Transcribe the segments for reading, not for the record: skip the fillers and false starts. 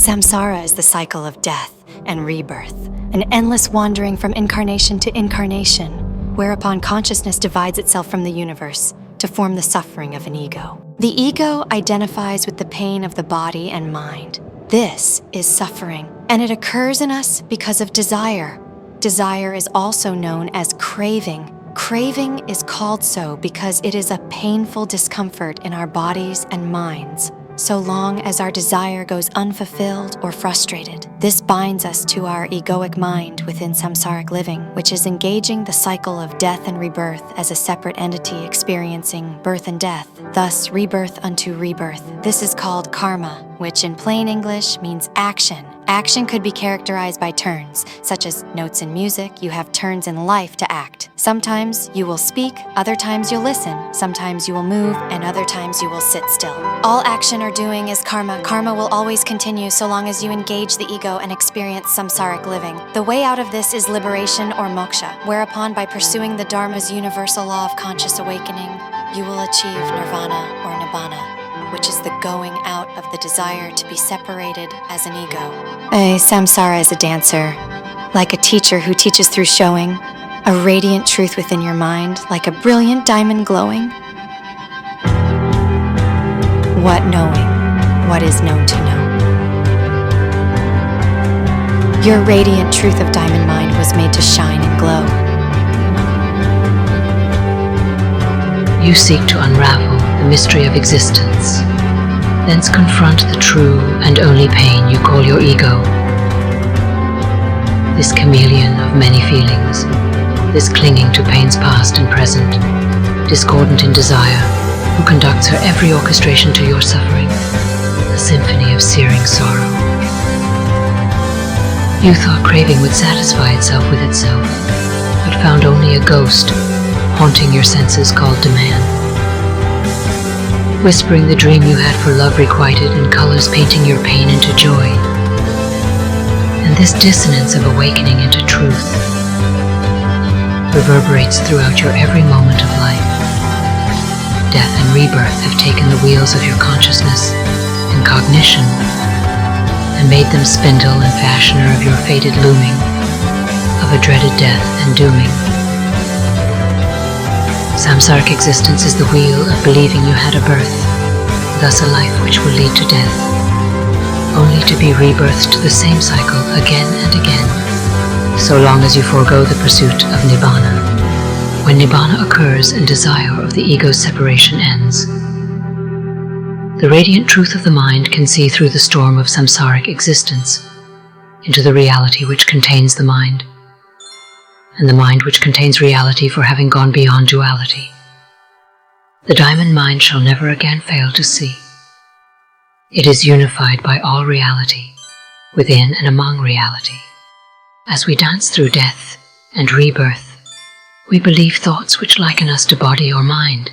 Samsara is the cycle of death and rebirth, an endless wandering from incarnation to incarnation, whereupon consciousness divides itself from the universe to form the suffering of an ego. The ego identifies with the pain of the body and mind. This is suffering, and it occurs in us because of desire. Desire is also known as craving. Craving is called so because it is a painful discomfort in our bodies and minds, so long as our desire goes unfulfilled or frustrated. This binds us to our egoic mind within samsaric living, which is engaging the cycle of death and rebirth as a separate entity experiencing birth and death, thus rebirth unto rebirth. This is called karma, which in plain English means action. Action could be characterized by turns, such as notes in music. You have turns in life to act. Sometimes you will speak, other times you'll listen. Sometimes you will move, and other times you will sit still. All action or doing is karma. Karma will always continue so long as you engage the ego and experience samsaric living. The way out of this is liberation or moksha, whereupon by pursuing the Dharma's universal law of conscious awakening, you will achieve nirvana or nibbana, which is the going out of the desire to be separated as an ego. Samsara is a dancer, like a teacher who teaches through showing, a radiant truth within your mind, like a brilliant diamond glowing. What knowing? What is known to know? Your radiant truth of diamond mind was made to shine and glow. You seek to unravel the mystery of existence, thence confront the true and only pain you call your ego. This chameleon of many feelings, this clinging to pains past and present, discordant in desire, who conducts her every orchestration to your suffering, a symphony of searing sorrow. You thought craving would satisfy itself with itself, but found only a ghost haunting your senses called demand. Whispering the dream you had for love requited in colors painting your pain into joy. And this dissonance of awakening into truth reverberates throughout your every moment of life. Death and rebirth have taken the wheels of your consciousness and cognition and made them spindle and fashioner of your fated looming, of a dreaded death and dooming. Samsaric existence is the wheel of believing you had a birth, thus a life which will lead to death, only to be rebirthed to the same cycle again and again, so long as you forego the pursuit of nibbana. When nibbana occurs and desire of the ego's separation ends, the radiant truth of the mind can see through the storm of samsaric existence into the reality which contains the mind, and the mind which contains reality for having gone beyond duality. The diamond mind shall never again fail to see. It is unified by all reality, within and among reality. As we dance through death and rebirth, we believe thoughts which liken us to body or mind,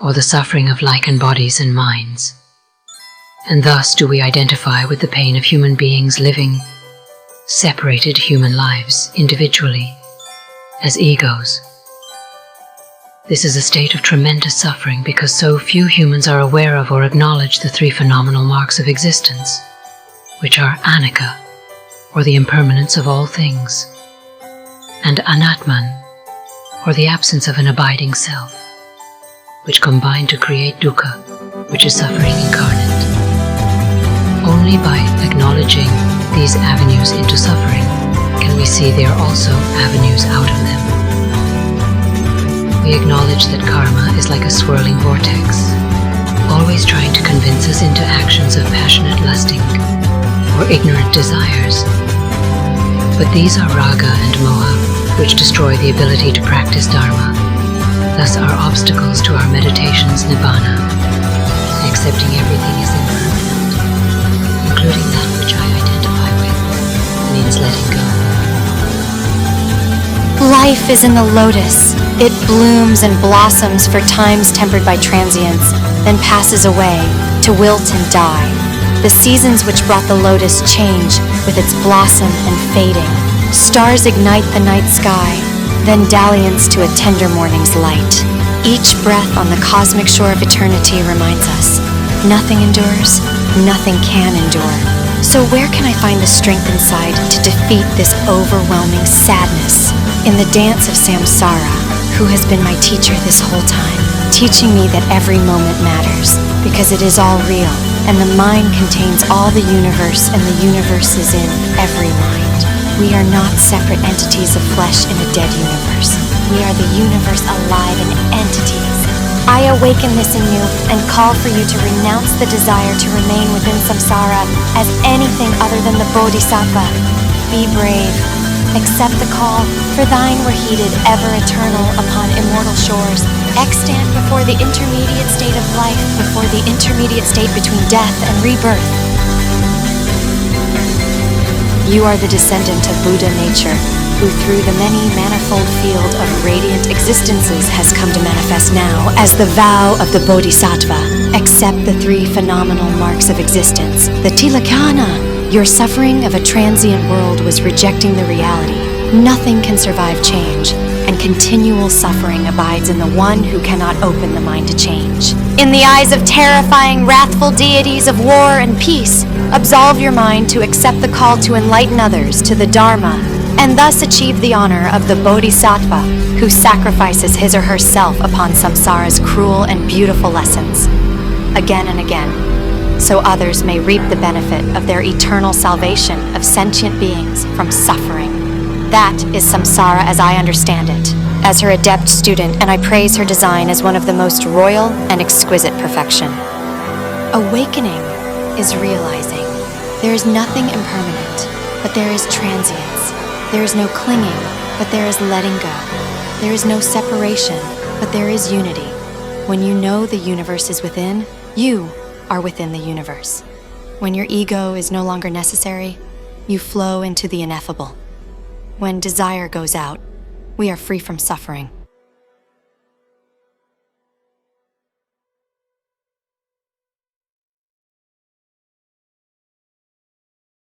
or the suffering of likened bodies and minds. And thus do we identify with the pain of human beings living separated human lives individually, as egos. This is a state of tremendous suffering because so few humans are aware of or acknowledge the three phenomenal marks of existence, which are anicca, or the impermanence of all things, and anatman, or the absence of an abiding self, which combine to create dukkha, which is suffering incarnate. Only by acknowledging these avenues into suffering can we see there are also avenues out of them. We acknowledge that karma is like a swirling vortex, always trying to convince us into actions of passionate lusting or ignorant desires. But these are raga and moha, which destroy the ability to practice dharma, thus are obstacles to our meditation's nibbana. Accepting everything is impermanent, including that which I identify with, means letting go. Life is in the lotus. It blooms and blossoms for times tempered by transience, then passes away to wilt and die. The seasons which brought the lotus change with its blossom and fading. Stars ignite the night sky, then dalliance to a tender morning's light. Each breath on the cosmic shore of eternity reminds us, nothing endures, nothing can endure. So where can I find the strength inside to defeat this overwhelming sadness? In the dance of Samsara, who has been my teacher this whole time, teaching me that every moment matters, because it is all real, and the mind contains all the universe, and the universe is in every mind. We are not separate entities of flesh in a dead universe. We are the universe alive in entities. I awaken this in you and call for you to renounce the desire to remain within samsara as anything other than the bodhisattva. Be brave. Accept the call, for thine were heeded ever eternal upon immortal shores. Extant before the intermediate state of life, before the intermediate state between death and rebirth. You are the descendant of Buddha nature, who through the many manifold field of radiant existences has come to manifest now as the vow of the Bodhisattva. Accept the three phenomenal marks of existence. The tilakkhana. Your suffering of a transient world was rejecting the reality. Nothing can survive change, and continual suffering abides in the one who cannot open the mind to change. In the eyes of terrifying, wrathful deities of war and peace, absolve your mind to accept the call to enlighten others to the Dharma, and thus achieve the honor of the Bodhisattva, who sacrifices his or herself upon samsara's cruel and beautiful lessons, again and again, so others may reap the benefit of their eternal salvation of sentient beings from suffering. That is samsara as I understand it, as her adept student, and I praise her design as one of the most royal and exquisite perfection. Awakening is realizing there is nothing impermanent, but there is transience. There is no clinging, but there is letting go. There is no separation, but there is unity. When you know the universe is within, you are within the universe. When your ego is no longer necessary, you flow into the ineffable. When desire goes out, we are free from suffering.